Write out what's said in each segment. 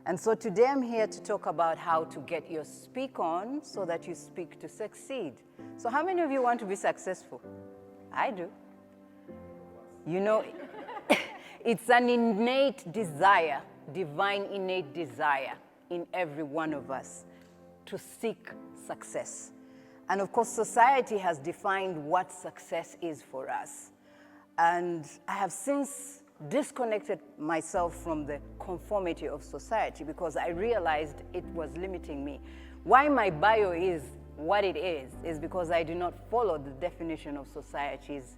And so today I'm here to talk about how to get your speak on so that you speak to succeed. So how many of you want to be successful? I do. You know, it's an innate desire, divine innate desire in every one of us to seek success. And of course, society has defined what success is for us. And I have since disconnected myself from the conformity of society because I realized it was limiting me. Why my bio is what it is because I do not follow the definition of society's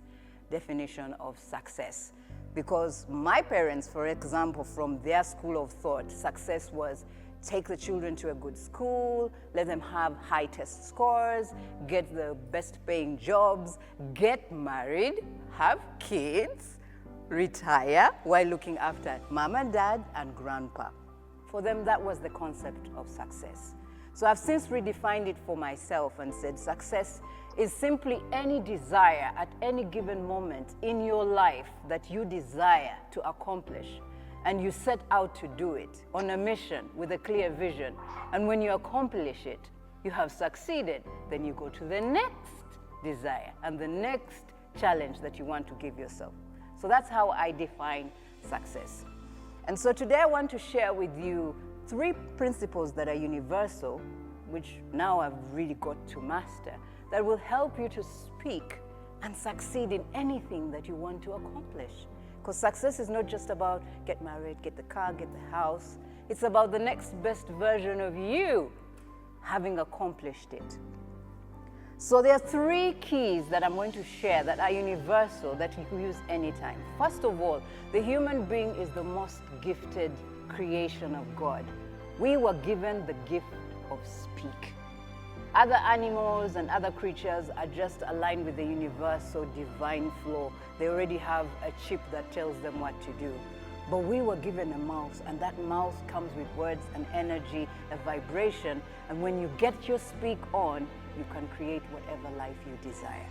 definition of success. Because my parents, for example, from their school of thought, success was take the children to a good school, let them have high test scores, get the best paying jobs, get married, have kids, retire while looking after mom and dad and grandpa. For them, that was the concept of success. So I've since redefined it for myself and said success is simply any desire at any given moment in your life that you desire to accomplish, and you set out to do it on a mission with a clear vision. And when you accomplish it, you have succeeded. Then you go to the next desire and the next challenge that you want to give yourself. So that's how I define success. And so today I want to share with you 3 principles that are universal, which now I've really got to master, that will help you to speak and succeed in anything that you want to accomplish. Because success is not just about get married, get the car, get the house. It's about the next best version of you having accomplished it. So there are 3 keys that I'm going to share that are universal that you can use anytime. First of all, the human being is the most gifted creation of God. We were given the gift of speak. Other animals and other creatures are just aligned with the universal divine flow. They already have a chip that tells them what to do. But we were given a mouth, and that mouth comes with words and energy, a vibration. And when you get your speak on, you can create whatever life you desire.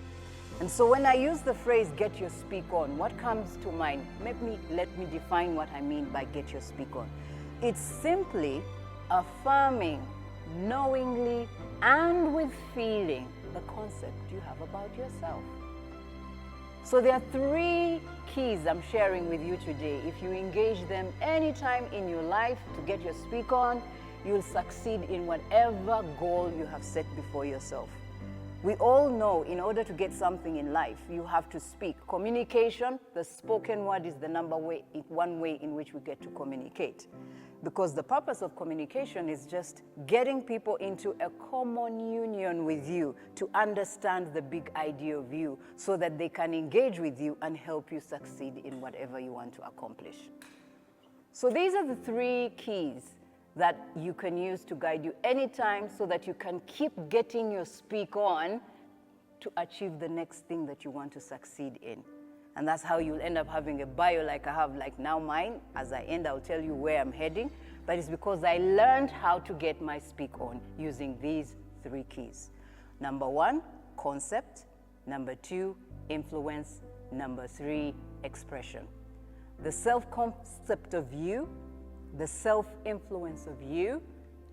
And so when I use the phrase get your speak on, what comes to mind? Let me define what I mean by get your speak on. It's simply affirming knowingly and with feeling the concept you have about yourself. So there are 3 keys I'm sharing with you today. If you engage them anytime in your life to get your speak on, you'll succeed in whatever goal you have set before yourself. We all know in order to get something in life, you have to speak. Communication, the spoken word is the one way in which we get to communicate. Because the purpose of communication is just getting people into a common union with you to understand the big idea of you so that they can engage with you and help you succeed in whatever you want to accomplish. So these are the 3 keys that you can use to guide you anytime so that you can keep getting your speak on to achieve the next thing that you want to succeed in. And that's how you'll end up having a bio like I have like now mine. As I end, I'll tell you where I'm heading. But it's because I learned how to get my speak on using these 3 keys. Number 1, concept. Number 2, influence. Number 3, expression. The self-concept of you, the self-influence of you,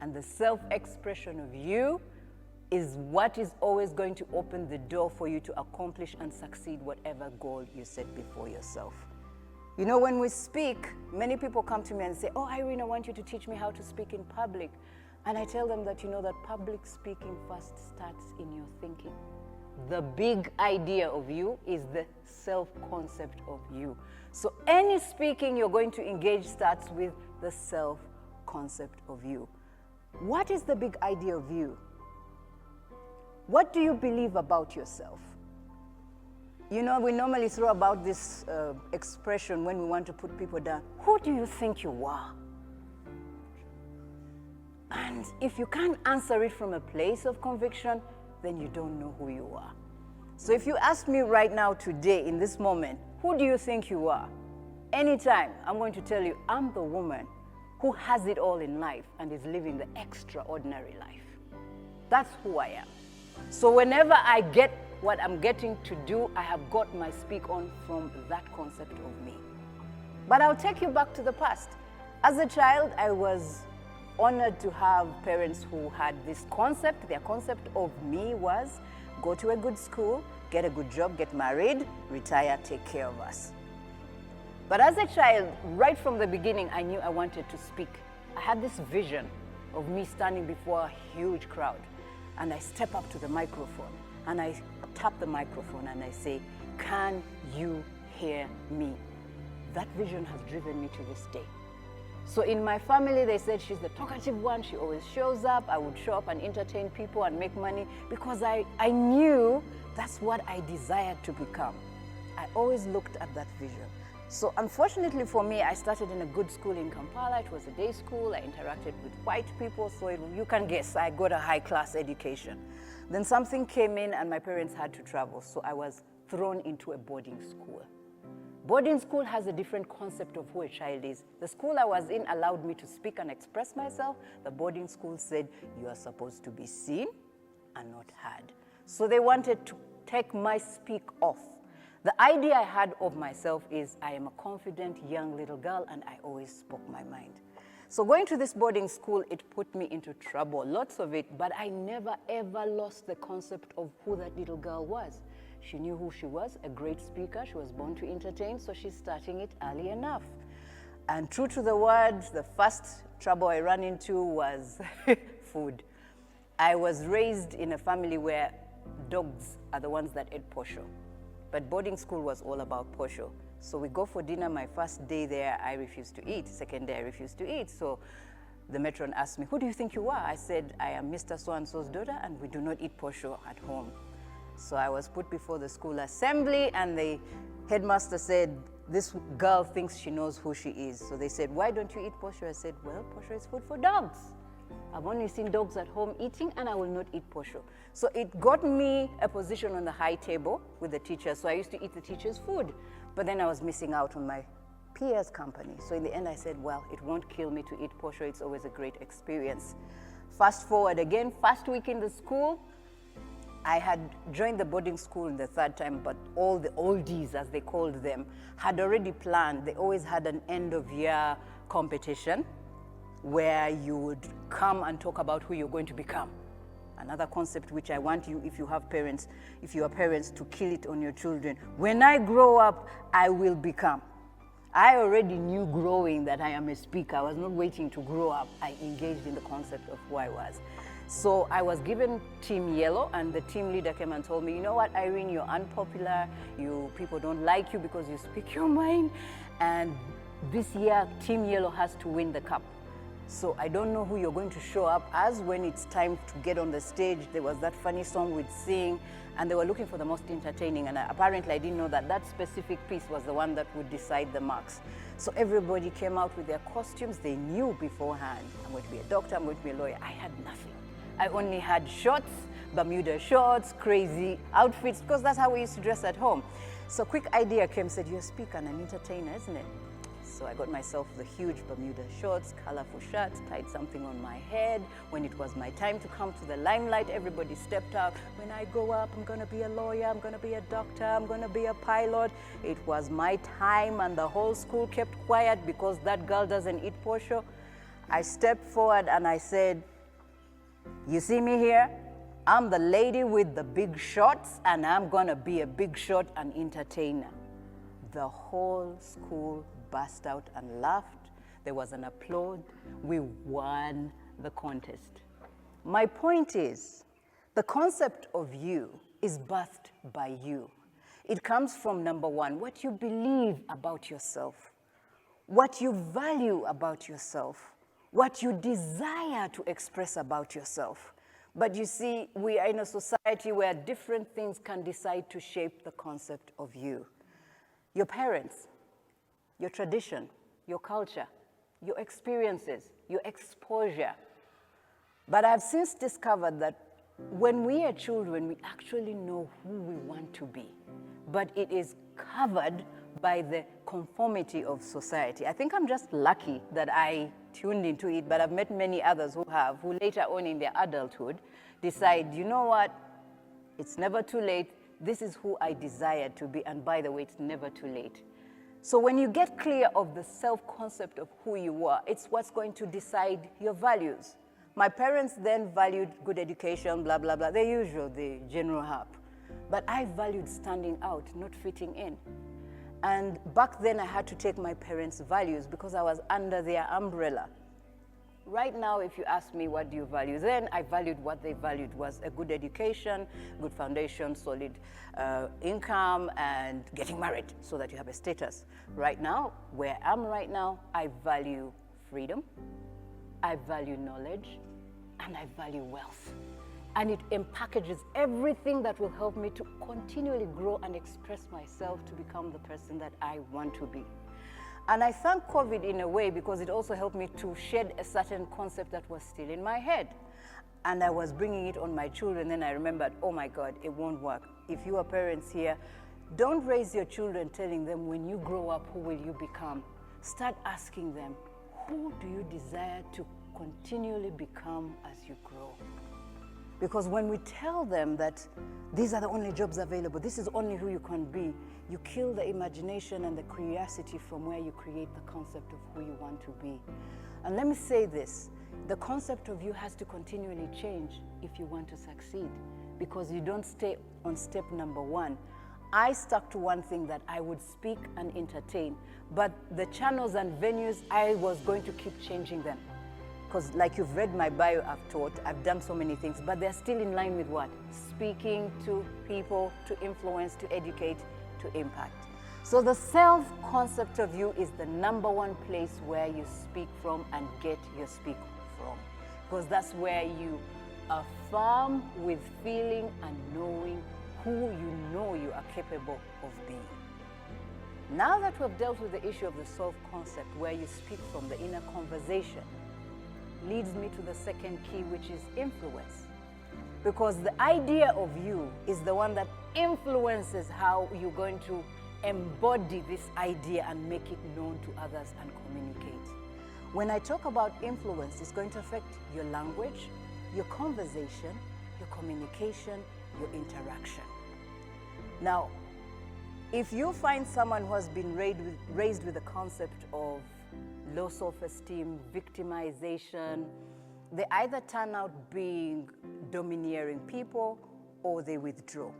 and the self-expression of you is what is always going to open the door for you to accomplish and succeed whatever goal you set before yourself. You know, when we speak, many people come to me and say, oh, Irene, I want you to teach me how to speak in public. And I tell them that, you know, that public speaking first starts in your thinking. The big idea of you is the self-concept of you. So any speaking you're going to engage starts with the self-concept of you. What is the big idea of you? What do you believe about yourself? You know, we normally throw about this expression when we want to put people down. Who do you think you are? And if you can't answer it from a place of conviction, then you don't know who you are. So if you ask me right now, today, in this moment, who do you think you are? Anytime, I'm going to tell you, I'm the woman who has it all in life and is living the extraordinary life. That's who I am. So whenever I get what I'm getting to do, I have got my speak on from that concept of me. But I'll take you back to the past. As a child, I was honored to have parents who had this concept. Their concept of me was go to a good school, get a good job, get married, retire, take care of us. But as a child, right from the beginning, I knew I wanted to speak. I had this vision of me standing before a huge crowd, and I step up to the microphone, and I tap the microphone, and I say, "Can you hear me?" That vision has driven me to this day. So in my family, they said she's the talkative one. She always shows up. I would show up and entertain people and make money because I knew that's what I desired to become. I always looked at that vision. So unfortunately for me, I started in a good school in Kampala. It was a day school. I interacted with white people, so you can guess, I got a high-class education. Then something came in and my parents had to travel, so I was thrown into a boarding school. Boarding school has a different concept of who a child is. The school I was in allowed me to speak and express myself. The boarding school said, you are supposed to be seen and not heard. So they wanted to take my speak off. The idea I had of myself is I am a confident young little girl and I always spoke my mind. So going to this boarding school, it put me into trouble, lots of it, but I never ever lost the concept of who that little girl was. She knew who she was, a great speaker. She was born to entertain, so she's starting it early enough. And true to the word, the first trouble I ran into was food. I was raised in a family where dogs are the ones that ate posho. But boarding school was all about posho. So we go for dinner. My first day there, I refused to eat. Second day, I refused to eat. So the matron asked me, who do you think you are? I said, I am Mr. So-and-so's daughter, and we do not eat posho at home. So I was put before the school assembly, and the headmaster said, this girl thinks she knows who she is. So they said, why don't you eat posho? I said, well, posho is food for dogs. I've only seen dogs at home eating, and I will not eat posho. So it got me a position on the high table with the teachers. So I used to eat the teachers' food, but then I was missing out on my peers' company. So in the end, I said, well, it won't kill me to eat posho. It's always a great experience. Fast forward again, first week in the school, I had joined the boarding school in the third time, but all the oldies, as they called them, had already planned. They always had an end-of-year competition where you would come and talk about who you're going to become. Another concept which I want you, if you have parents, if you are parents, to kill it on your children. When I grow up, I will become. I already knew growing that I am a speaker. I was not waiting to grow up. I engaged in the concept of who I was. So I was given Team Yellow, and the team leader came and told me, you know what, Irene, you're unpopular. People don't like you because you speak your mind. And this year, Team Yellow has to win the cup. So I don't know who you're going to show up as when it's time to get on the stage. There was that funny song we'd sing, and they were looking for the most entertaining. And apparently I didn't know that that specific piece was the one that would decide the marks. So everybody came out with their costumes. They knew beforehand, I'm going to be a doctor, I'm going to be a lawyer. I had nothing. I only had shorts, Bermuda shorts, crazy outfits, because that's how we used to dress at home. So quick idea came, said, you're a speaker and an entertainer, isn't it? So I got myself the huge Bermuda shorts, colorful shirts, tied something on my head. When it was my time to come to the limelight, everybody stepped out. When I grow up, I'm going to be a lawyer, I'm going to be a doctor, I'm going to be a pilot. It was my time, and the whole school kept quiet because that girl doesn't eat posho. I stepped forward and I said, you see me here? I'm the lady with the big shorts, and I'm going to be a big shot and entertainer. The whole school burst out and laughed. There was an applaud. We won the contest. My point is, the concept of you is birthed by you. It comes from, number one, what you believe about yourself, what you value about yourself, what you desire to express about yourself. But you see, we are in a society where different things can decide to shape the concept of you. Your parents, your tradition, your culture, your experiences, your exposure. But I've since discovered that when we are children, we actually know who we want to be, but it is covered by the conformity of society. I think I'm just lucky that I tuned into it, but I've met many others who later on in their adulthood decide, you know what, it's never too late. This is who I desire to be, and by the way, it's never too late. So when you get clear of the self-concept of who you are, it's what's going to decide your values. My parents then valued good education, blah, blah, blah, the usual, the general harp. But I valued standing out, not fitting in. And back then I had to take my parents' values because I was under their umbrella. Right now, if you ask me what do you value, then I valued what they valued was a good education, good foundation, solid income, and getting married so that you have a status. Right now, where I'm right now, I value freedom, I value knowledge, and I value wealth. And it packages everything that will help me to continually grow and express myself to become the person that I want to be. And I thank COVID in a way because it also helped me to shed a certain concept that was still in my head. And I was bringing it on my children, then I remembered, oh my God, it won't work. If you are parents here, don't raise your children telling them when you grow up, who will you become? Start asking them, who do you desire to continually become as you grow? Because when we tell them that these are the only jobs available, this is only who you can be, you kill the imagination and the curiosity from where you create the concept of who you want to be. And let me say this, the concept of you has to continually change if you want to succeed, because you don't stay on step number one. I stuck to one thing, that I would speak and entertain, but the channels and venues, I was going to keep changing them. Because like you've read my bio, I've taught, I've done so many things, but they're still in line with what? Speaking to people, to influence, to educate, to impact. So the self-concept of you is the number one place where you speak from and get your speak from. Because that's where you affirm with feeling and knowing who you know you are capable of being. Now that we've dealt with the issue of the self-concept, where you speak from the inner conversation, leads me to the second key, which is influence. Because the idea of you is the one that influences how you're going to embody this idea and make it known to others and communicate. When I talk about influence, it's going to affect your language, your conversation, your communication, your interaction. Now, if you find someone who has been raised with the concept of low self-esteem, victimization, they either turn out being domineering people or they withdraw.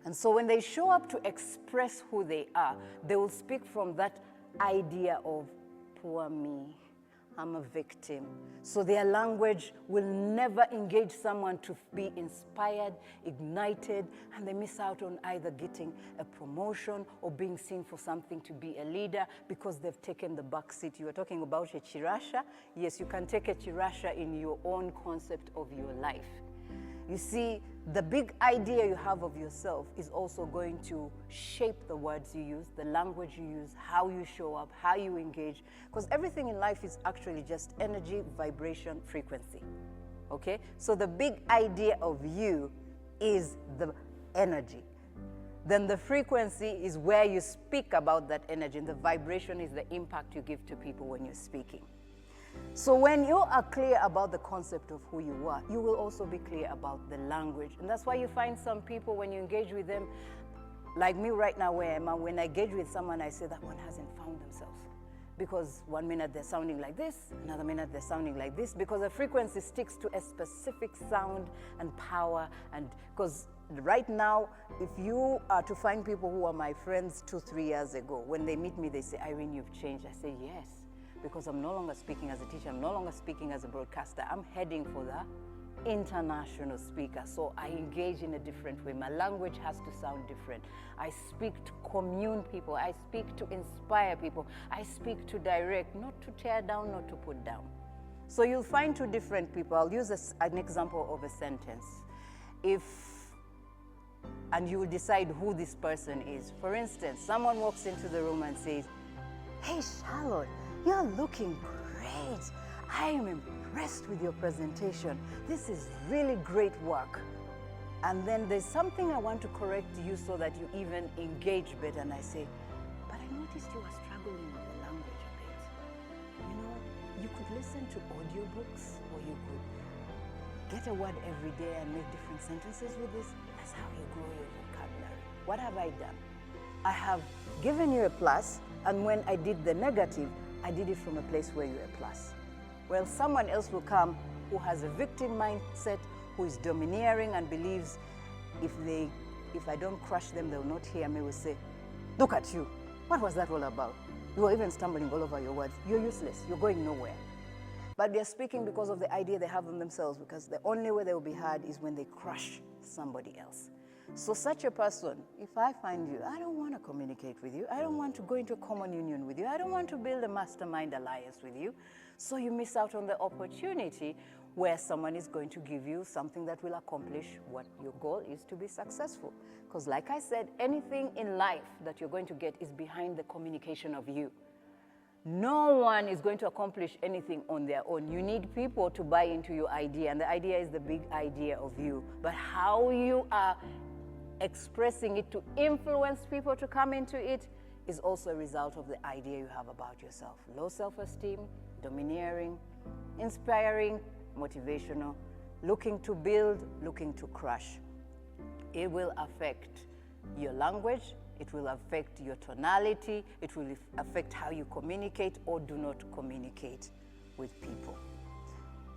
And so when they show up to express who they are, they will speak from that idea of poor me, I'm a victim. So their language will never engage someone to be inspired, ignited, and they miss out on either getting a promotion or being seen for something to be a leader because they've taken the back seat. You were talking about a chirasha. Yes, you can take a chirasha in your own concept of your life. You see, the big idea you have of yourself is also going to shape the words you use, the language you use, how you show up, how you engage, because everything in life is actually just energy, vibration, frequency, okay? So the big idea of you is the energy. Then the frequency is where you speak about that energy, and the vibration is the impact you give to people when you're speaking. So when you are clear about the concept of who you are, you will also be clear about the language. And that's why you find some people, when you engage with them, like me right now where I am, when I engage with someone, I say that one hasn't found themselves. Because one minute they're sounding like this, another minute they're sounding like this, because the frequency sticks to a specific sound and power. And because right now, if you are to find people who are my friends 2-3 years ago, when they meet me, they say, Irene, you've changed. I say, yes. Because I'm no longer speaking as a teacher, I'm no longer speaking as a broadcaster, I'm heading for the international speaker. So I engage in a different way. My language has to sound different. I speak to commune people, I speak to inspire people, I speak to direct, not to tear down, not to put down. So you'll find two different people. I'll use an example of a sentence. And you will decide who this person is. For instance, someone walks into the room and says, hey Charlotte, you're looking great. I am impressed with your presentation. This is really great work. And then there's something I want to correct you so that you even engage better. And I say, but I noticed you are struggling with the language a bit. You know, you could listen to audiobooks, or you could get a word every day and make different sentences with this. That's how you grow your vocabulary. What have I done? I have given you a plus, And when I did the negative, I did it from a place where you're a plus. Well, someone else will come who has a victim mindset, who is domineering and believes if I don't crush them, they will not hear me, will say, look at you. What was that all about? You are even stumbling all over your words. You're useless. You're going nowhere. But they're speaking because of the idea they have of themselves, because the only way they will be heard is when they crush somebody else. So such a person, if I find you, I don't want to communicate with you. I don't want to go into a common union with you. I don't want to build a mastermind alliance with you. So you miss out on the opportunity where someone is going to give you something that will accomplish what your goal is to be successful. Because like I said, anything in life that you're going to get is behind the communication of you. No one is going to accomplish anything on their own. You need people to buy into your idea, and the idea is the big idea of you. But how you are expressing it to influence people to come into it is also a result of the idea you have about yourself. Low self-esteem, domineering, inspiring, motivational, looking to build, looking to crush. It will affect your language, it will affect your tonality, it will affect how you communicate or do not communicate with people.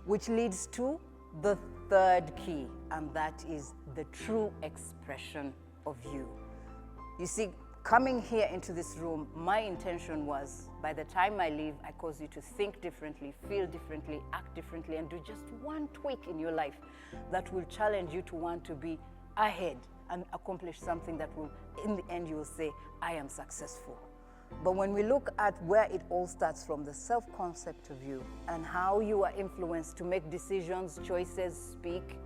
Which leads to the third key, and that is the true expression of you. You see, coming here into this room, my intention was, by the time I leave, I cause you to think differently, feel differently, act differently, and do just one tweak in your life that will challenge you to want to be ahead and accomplish something that will, in the end, you will say, I am successful. But when we look at where it all starts from, the self-concept of you and how you are influenced to make decisions, choices, speak,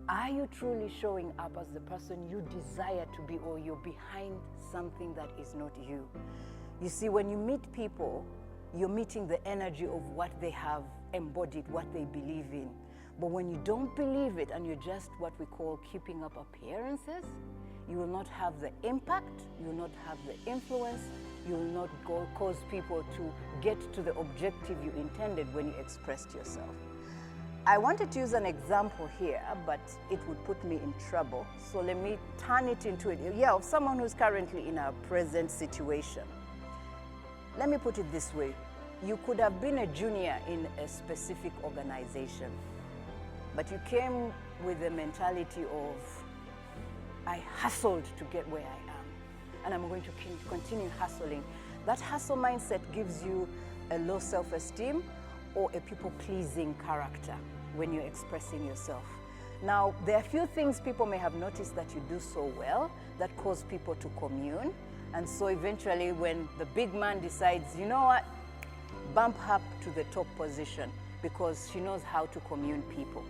are you truly showing up as the person you desire to be, or you're behind something that is not you? You see, when you meet people, you're meeting the energy of what they have embodied, what they believe in. But when you don't believe it and you're just what we call keeping up appearances, you will not have the impact, you will not have the influence, you will not cause people to get to the objective you intended when you expressed yourself. I wanted to use an example here, but it would put me in trouble. So let me turn it into it. Of someone who's currently in a present situation. Let me put it this way. You could have been a junior in a specific organization, but you came with the mentality of, I hustled to get where I am, and I'm going to continue hustling. That hustle mindset gives you a low self-esteem or a people-pleasing character when you're expressing yourself. Now, there are a few things people may have noticed that you do so well that cause people to commune. And so eventually when the big man decides, you know what, bump her up to the top position because she knows how to commune people.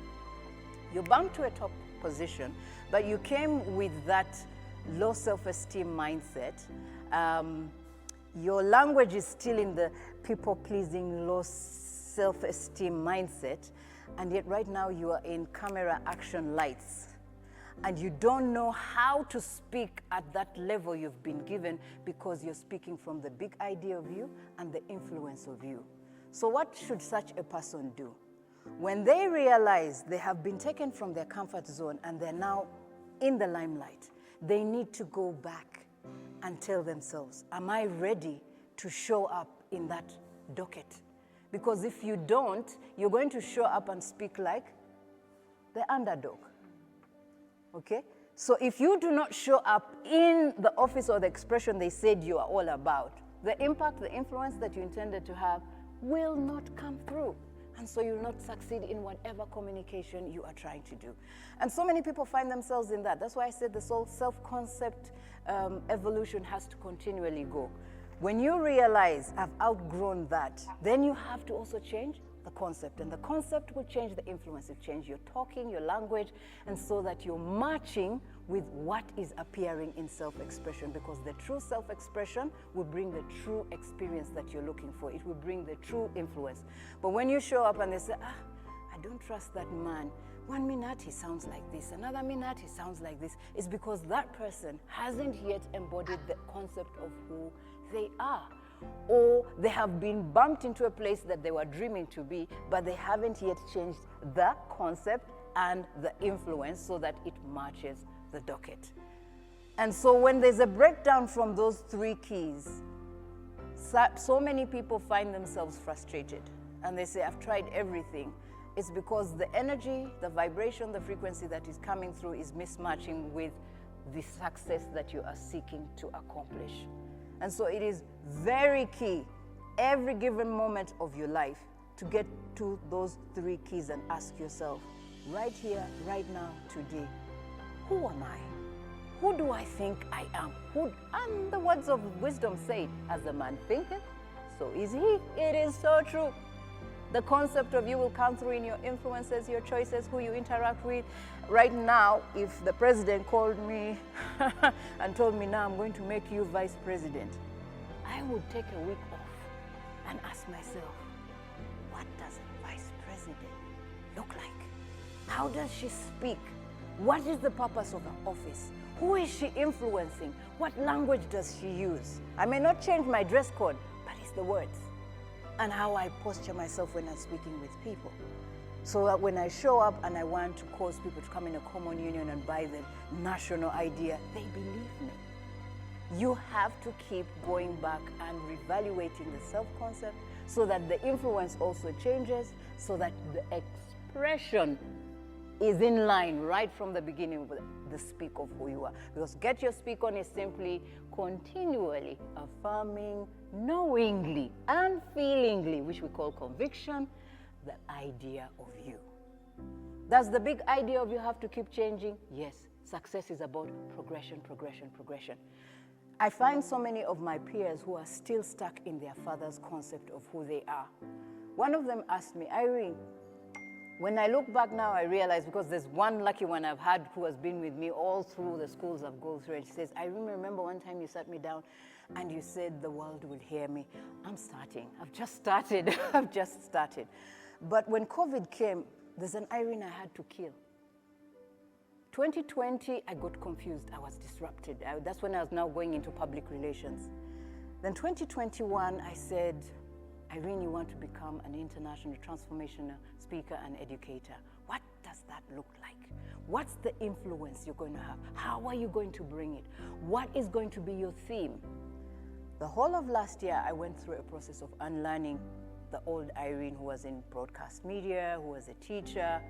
You bumped to a top position, but you came with that low self-esteem mindset. Your language is still in the people-pleasing, low self-esteem mindset, and yet right now you are in camera action lights. And you don't know how to speak at that level you've been given because you're speaking from the big idea of you and the influence of you. So what should such a person do? When they realize they have been taken from their comfort zone and they're now in the limelight, they need to go back and tell themselves, am I ready to show up in that docket? Because if you don't, you're going to show up and speak like the underdog. Okay? So if you do not show up in the office or the expression they said you are all about, the impact, the influence that you intended to have will not come through. And so you'll not succeed in whatever communication you are trying to do. And so many people find themselves in that. That's why I said this whole self-concept evolution has to continually go. When you realize I've outgrown that, then you have to also change the concept. And the concept will change the influence. It will change your talking, your language, and so that you're matching with what is appearing in self-expression, because the true self-expression will bring the true experience that you're looking for. It will bring the true influence. But when you show up and they say, I don't trust that man. 1 minute he sounds like this, another minute he sounds like this, it's because that person hasn't yet embodied the concept of who they are. Or they have been bumped into a place that they were dreaming to be, but they haven't yet changed the concept and the influence so that it matches the docket. And so when there's a breakdown from those three keys, So many people find themselves frustrated and they say, I've tried everything. It's because the energy, the vibration, the frequency that is coming through is mismatching with the success that you are seeking to accomplish. And so it is very key, every given moment of your life, to get to those 3 keys and ask yourself, right here, right now, today, who am I? Who do I think I am? And the words of wisdom say, as a man thinketh, so is he. It is so true. The concept of you will come through in your influences, your choices, who you interact with. Right now, if the president called me and told me, now I'm going to make you vice president, I would take a week off and ask myself, what does a vice president look like? How does she speak? What is the purpose of her office? Who is she influencing? What language does she use? I may not change my dress code, but it's the words and how I posture myself when I'm speaking with people. So that when I show up and I want to cause people to come in a common union and buy the national idea, they believe me. You have to keep going back and reevaluating the self-concept so that the influence also changes, so that the expression is in line right from the beginning with the speak of who you are. Because get your speak on is simply continually affirming, knowingly and feelingly, which we call conviction, the idea of you. That's the big idea of you have to keep changing. Yes, success is about progression, progression, progression. I find so many of my peers who are still stuck in their father's concept of who they are. One of them asked me, Irene, when I look back now, I realize, because there's one lucky one I've had who has been with me all through the schools I've gone through, and she says, I remember one time you sat me down and you said the world will hear me. I'm starting. I've just started. I've just started. But when COVID came, there's an Irene I had to kill. 2020, I got confused. I was disrupted. That's when I was now going into public relations. Then 2021, I said, Irene, you want to become an international transformational speaker and educator. What does that look like? What's the influence you're going to have? How are you going to bring it? What is going to be your theme? The whole of last year, I went through a process of unlearning the old Irene who was in broadcast media, who was a teacher,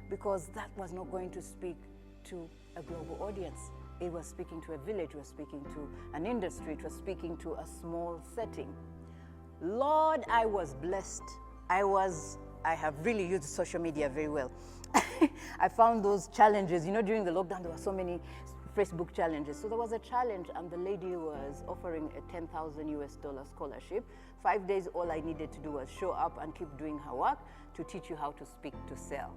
because that was not going to speak to a global audience. It was speaking to a village, it was speaking to an industry, it was speaking to a small setting. Lord, I was blessed. I have really used social media very well. I found those challenges, during the lockdown, there were so many Facebook challenges. So there was a challenge and the lady was offering a $10,000 scholarship. 5 days, all I needed to do was show up and keep doing her work to teach you how to speak to sell.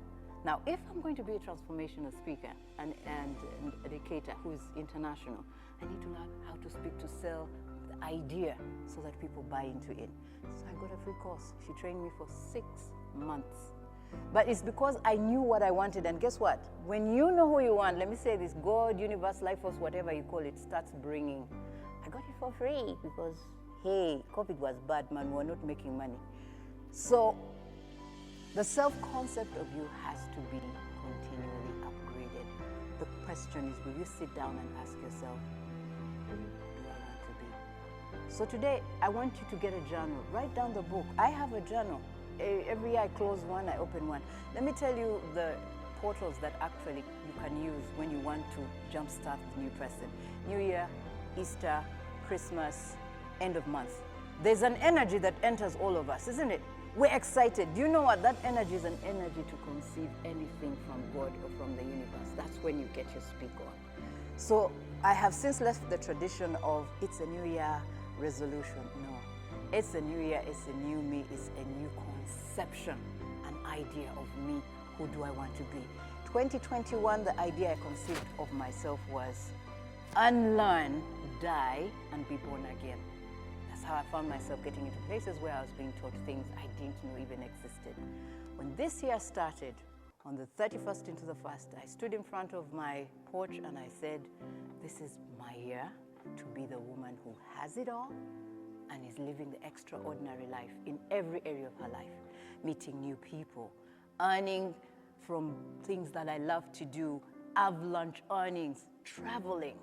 Now, if I'm going to be a transformational speaker and an educator who is international, I need to learn how to speak to sell the idea so that people buy into it. So I got a free course. She trained me for 6 months. But it's because I knew what I wanted. And guess what? When you know who you want, let me say this, God, universe, life force, whatever you call it, starts bringing. I got it for free because, hey, COVID was bad, man. We were not making money. So the self-concept of you has to be continually upgraded. The question is, will you sit down and ask yourself, who do I want to be? So today, I want you to get a journal. Write down the book. I have a journal. Every year I close one, I open one. Let me tell you the portals that actually you can use when you want to jumpstart the new person. New Year, Easter, Christmas, end of month. There's an energy that enters all of us, isn't it? We're excited. Do you know what? That energy is an energy to conceive anything from God or from the universe. That's when you get your speak on. So I have since left the tradition of it's a new year resolution. No, it's a new year, it's a new me, it's a new conception, an idea of me. Who do I want to be? 2021, the idea I conceived of myself was unlearn, die, and be born again. That's how I found myself getting into places where I was being taught things I didn't know even existed. When this year started, on the 31st into the 1st, I stood in front of my porch and I said, this is my year to be the woman who has it all and is living the extraordinary life in every area of her life, meeting new people, earning from things that I love to do, avalanche earnings, traveling,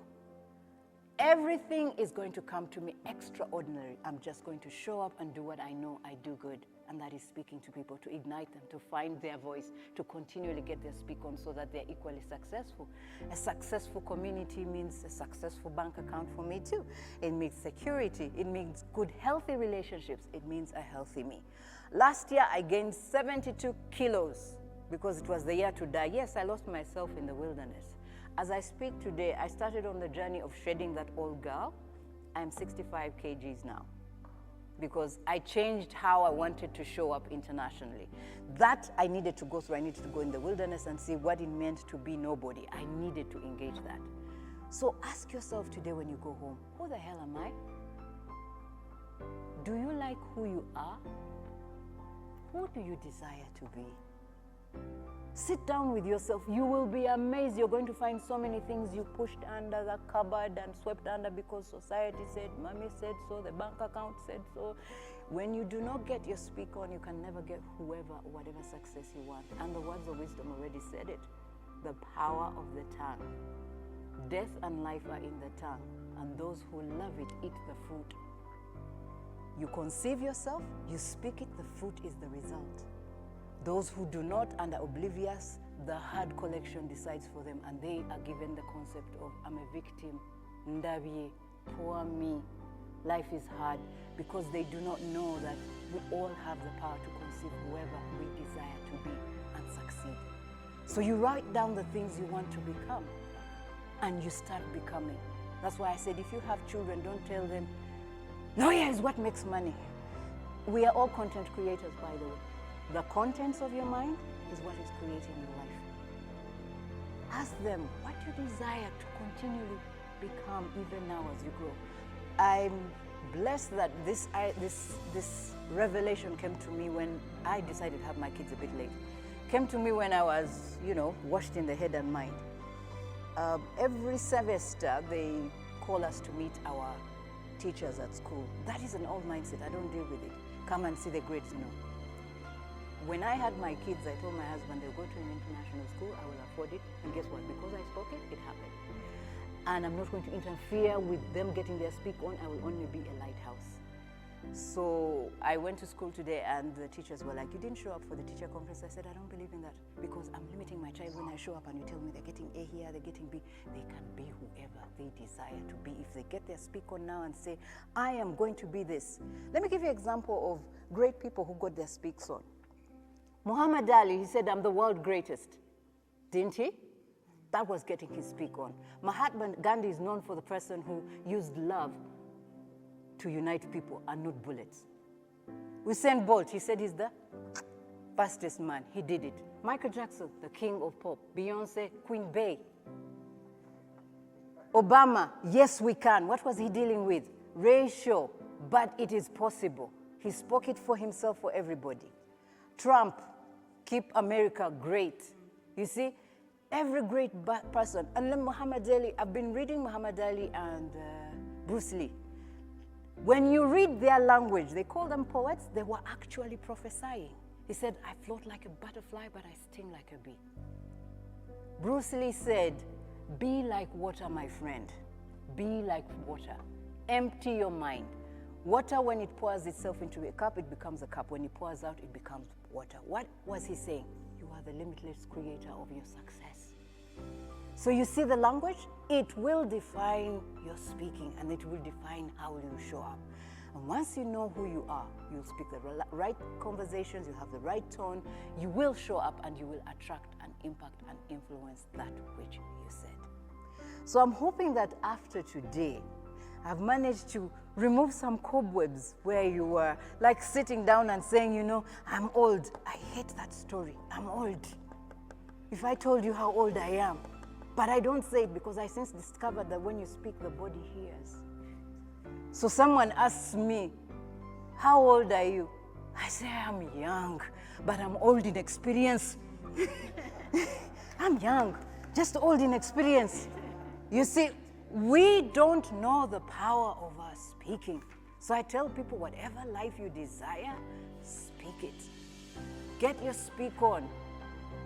everything is going to come to me extraordinary. I'm just going to show up and do what I know I do good, and that is speaking to people, to ignite them, to find their voice, to continually get their speak on so that they're equally successful. A successful community means a successful bank account for me too. It means security. It means good, healthy relationships. It means a healthy me. Last year, I gained 72 kilos because it was the year to die. Yes, I lost myself in the wilderness. As I speak today, I started on the journey of shedding that old girl. I'm 65 kgs now because I changed how I wanted to show up internationally. That I needed to go through. I needed to go in the wilderness and see what it meant to be nobody. I needed to engage that. So ask yourself today when you go home, who the hell am I? Do you like who you are? Who do you desire to be? Sit down with yourself. You will be amazed. You're going to find so many things you pushed under the cupboard and swept under because society said, mommy said so, the bank account said so. When you do not get your speak on, you can never get whoever or whatever success you want. And the words of wisdom already said it. The power of the tongue. Death and life are in the tongue, and those who love it eat the fruit. You conceive yourself, you speak it, the fruit is the result. Those who do not and are oblivious, the hard collection decides for them, and they are given the concept of, I'm a victim, ndabiye, poor me, life is hard, because they do not know that we all have the power to conceive whoever we desire to be and succeed. So you write down the things you want to become, and you start becoming. That's why I said, if you have children, don't tell them, lawyer is what makes money. We are all content creators, by the way. The contents of your mind is what is creating your life. Ask them what you desire to continually become even now as you grow. I'm blessed that this revelation came to me when I decided to have my kids a bit late. Came to me when I was, washed in the head and mind. Every semester, they call us to meet our teachers at school. That is an old mindset. I don't deal with it. Come and see the grades, no. When I had my kids, I told my husband they'll go to an international school, I will afford it, and guess what? Because I spoke it, it happened. And I'm not going to interfere with them getting their speak on, I will only be a lighthouse. So I went to school today and the teachers were like, you didn't show up for the teacher conference. I said, I don't believe in that because I'm limiting my child when I show up and you tell me they're getting A here, they're getting B. They can be whoever they desire to be. If they get their speak on now and say, I am going to be this. Let me give you an example of great people who got their speaks on. Muhammad Ali, he said, I'm the world's greatest. Didn't he? That was getting his speak on. Mahatma Gandhi is known for the person who used love to unite people and not bullets. Usain Bolt, he said he's the fastest man. He did it. Michael Jackson, the king of pop. Beyonce, Queen Bey. Obama, yes we can. What was he dealing with? Ratio, but it is possible. He spoke it for himself, for everybody. Trump, keep America great. You see, every great person. And then Muhammad Ali, I've been reading Muhammad Ali and Bruce Lee. When you read their language, they call them poets, they were actually prophesying. He said, I float like a butterfly, but I sting like a bee. Bruce Lee said, be like water, my friend. Be like water. Empty your mind. Water, when it pours itself into a cup, it becomes a cup. When it pours out, it becomes water. What was he saying? You are the limitless creator of your success. So you see the language? It will define your speaking and it will define how you show up. And once you know who you are, you'll speak the right conversations, you have the right tone, you will show up and you will attract and impact and influence that which you said. So I'm hoping that after today, I've managed to remove some cobwebs where you were like sitting down and saying, I'm old. I hate that story. I'm old. If I told you how old I am, but I don't say it because I since discovered that when you speak, the body hears. So someone asks me, how old are you? I say, I'm young, but I'm old in experience. I'm young, just old in experience. You see, we don't know the power of our speaking. So I tell people, whatever life you desire, speak it. Get your speak on,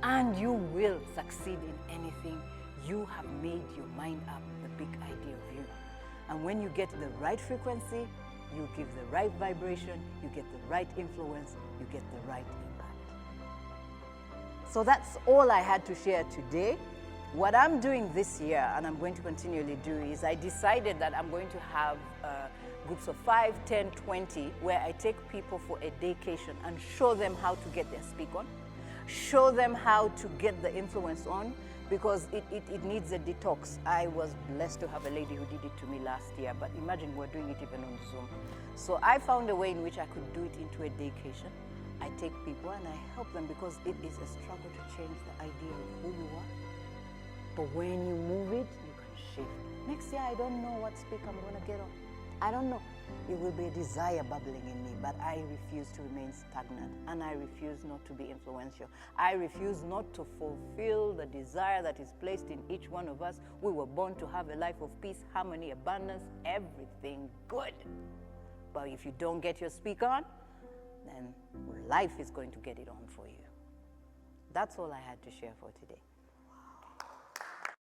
and you will succeed in anything. You have made your mind up, the big idea of you. And when you get the right frequency, you give the right vibration, you get the right influence, you get the right impact. So that's all I had to share today. What I'm doing this year, and I'm going to continually do, is I decided that I'm going to have groups of 5, 10, 20, where I take people for a daycation and show them how to get their speak on, show them how to get the influence on, because it needs a detox. I was blessed to have a lady who did it to me last year, but imagine we're doing it even on Zoom. So I found a way in which I could do it into a daycation. I take people and I help them, because it is a struggle to change the idea of who you are. But when you move it, you can shift. Next year, I don't know what speak I'm going to get on. I don't know. It will be a desire bubbling in me, but I refuse to remain stagnant, and I refuse not to be influential. I refuse not to fulfill the desire that is placed in each one of us. We were born to have a life of peace, harmony, abundance, everything good. But if you don't get your speak on, then life is going to get it on for you. That's all I had to share for today.